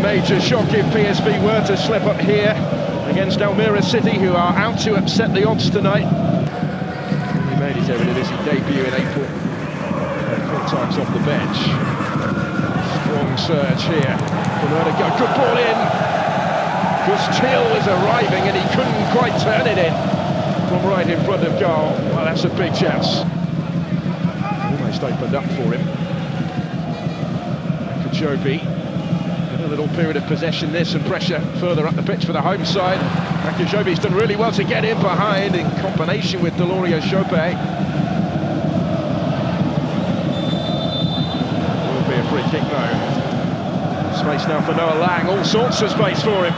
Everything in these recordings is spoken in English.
major shock if PSV were to slip up here against Almere City, who are out to upset the odds tonight. He made his Eredivisie debut in April, 4 times off the bench. Strong surge here. Good ball in. Gustil was arriving and he couldn't quite turn it in from right in front of goal. Well, that's a big chance. Almost opened up for him. Akajobi. A little period of possession, this, and pressure further up the pitch for the home side. Akajobi's done really well to get in behind in combination with Deloria Chope. Will be a free kick though. Space now for Noah Lang, all sorts of space for him.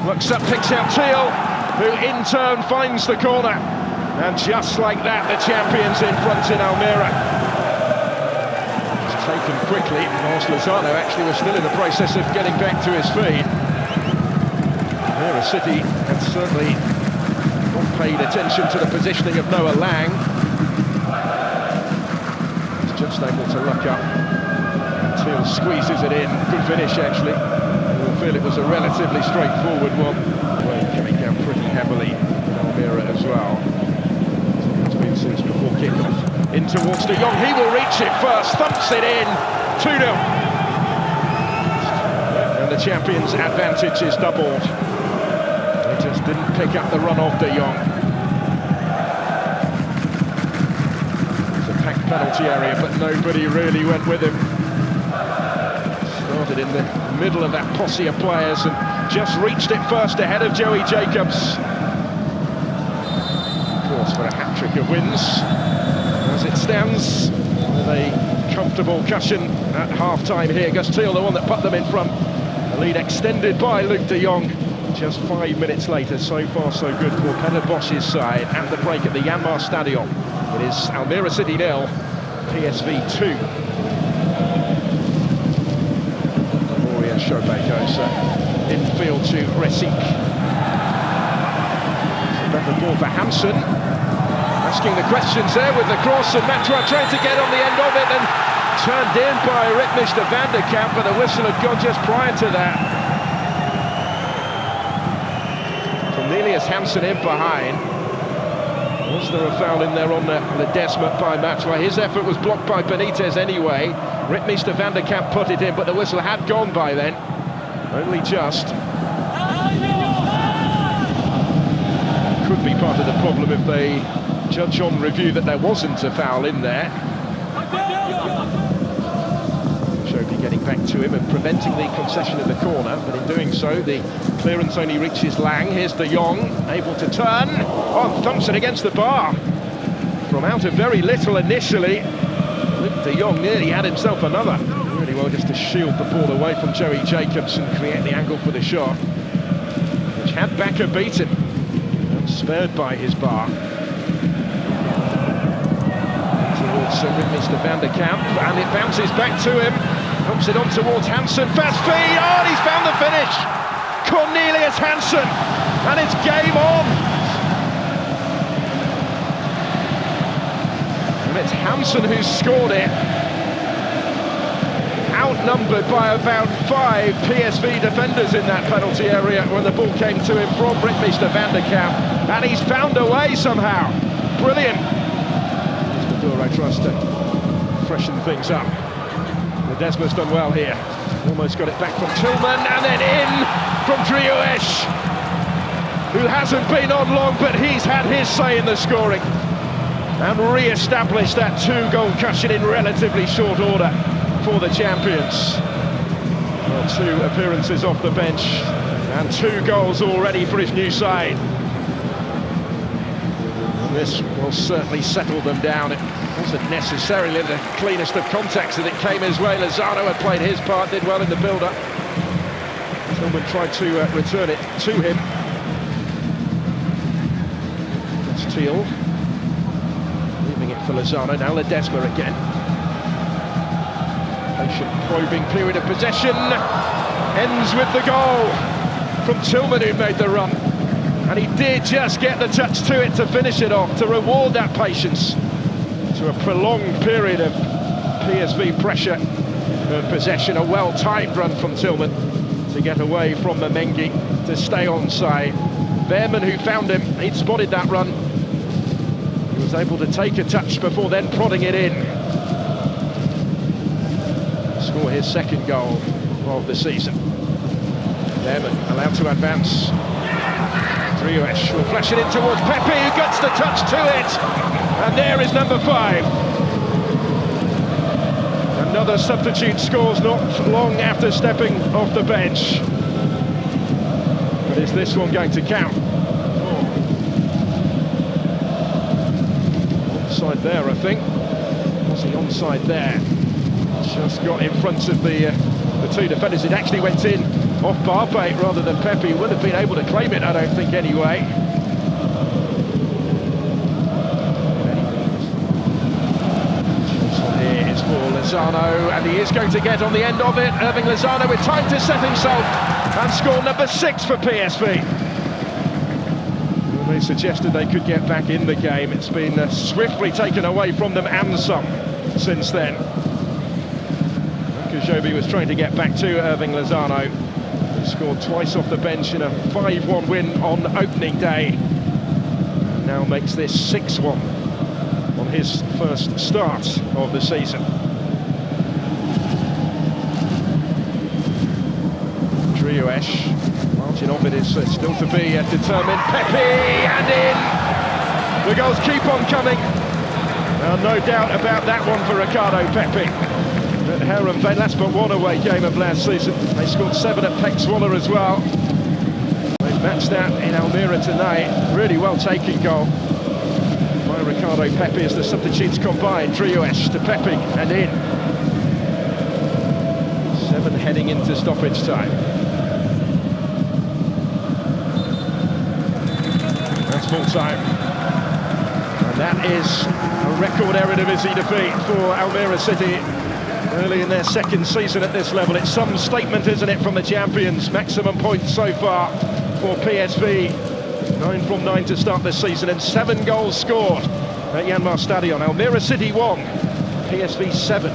Looks up, picks out Teal, who in turn finds the corner. And just like that, the champions in front in Almere. It's taken quickly, whilst Lozano actually was still in the process of getting back to his feet. Almere City had certainly not paid attention to the positioning of Noah Lang. He's just able to look up. Teal squeezes it in. Good finish, actually. You'll feel it was a relatively straightforward one. Rain coming down pretty heavily in Almere as well. It's been since before kick-off. In towards De Jong. He will reach it first. Thumps it in. 2-0. And the champions' advantage is doubled. They just didn't pick up the run of De Jong. It's a packed penalty area, but nobody really went with him. Started in the middle of that posse of players and just reached it first ahead of Joey Jacobs. Of course, for a hat-trick of wins. As it stands, with a comfortable cushion at half-time here. Gustil, the one that put them in front. The lead extended by Luc de Jong just 5 minutes later. So far, so good for Peter Bosch's side at the break at the Janmaat Stadion. It is Almere City 0, PSV 2. Chope goes infield to Resik. Better ball for Hansen. Asking the questions there with the cross, and Matra trying to get on the end of it and turned in by Ritmish de van der Kamp, but the whistle had gone just prior to that. Cornelius Hansen in behind. Was there a foul in there on Ledesma by Matra? His effort was blocked by Benitez anyway. Ritmish de van der Kamp put it in, but the whistle had gone by then. Only just. Could be part of the problem if they judge on review that there wasn't a foul in there. Shobi getting back to him and preventing the concession of the corner, but in doing so, the clearance only reaches Lang. Here's De Jong, able to turn. Oh, thumps it against the bar. From out of very little initially. De Jong nearly had himself another. Really well just to shield the ball away from Joey Jacobs and create the angle for the shot, which had Bakker beaten and spared by his bar. Towards Mr. van der Kamp, and it bounces back to him. Pumps it on towards Hansen. Fast feed! Oh, and he's found the finish! Cornelius Hansen! And it's game on! It's Hansen who's scored it. Outnumbered by about 5 PSV defenders in that penalty area when the ball came to him from Ritmish de van der Kamp. And he's found a way somehow. Brilliant. Maduro tries to freshen things up. Ledesma's done well here. Almost got it back from Tillman, and then in from Driouech, who hasn't been on long, but he's had his say in the scoring. And re-established that 2-goal cushion in relatively short order for the champions. Well, 2 appearances off the bench and 2 goals already for his new side. This will certainly settle them down. It wasn't necessarily the cleanest of contacts that it came his way. Lozano had played his part, did well in the build-up. Tillman tried to return it to him. That's Teal. For Lozano, now Ledesma again. Patient probing period of possession. Ends with the goal from Tillman, who made the run. And he did just get the touch to it to finish it off, to reward that patience. To a prolonged period of PSV pressure possession, a well-timed run from Tillman to get away from Mengi to stay onside. Behrman, who found him, he'd spotted that run. He was able to take a touch before then prodding it in. Score his second goal of the season. Behrman allowed to advance. Triuesh will flash it in towards Pepe, who gets the touch to it. And there is number 5. Another substitute scores not long after stepping off the bench. But is this one going to count? Onside there, I think. Was he onside there? Just got in front of the two defenders. It actually went in off Barbate rather than Pepe. Would have been able to claim it, I don't think, anyway. Here is for Lozano, and he is going to get on the end of it. Irving Lozano with time to set himself and score number 6 for PSV. Well, they suggested they could get back in the game. It's been swiftly taken away from them and some since then. Kajobi was trying to get back to Irving Lozano. He scored twice off the bench in a 5-1 win on opening day. And now makes this 6-1 on his first start of the season. Triuesh, margin of it is still to be determined. Pepe, and in! The goals keep on coming. No doubt about that one for Ricardo Pepe. At Heerenveen, that's but one away game of last season. They scored 7 at Pexwolle as well. They've matched that in Almere tonight. Really well taken goal by Ricardo Pepe as the substitutes combine. Triuesh to Pepe and in. 7 heading into stoppage time. That's full time. And that is a record Eredivisie defeat for Almere City. Early in their second season at this level. It's some statement, isn't it, from the champions? Maximum points so far for PSV. 9 from 9 to start this season and 7 goals scored at Janmaat Stadion. Almere City 1, PSV 7.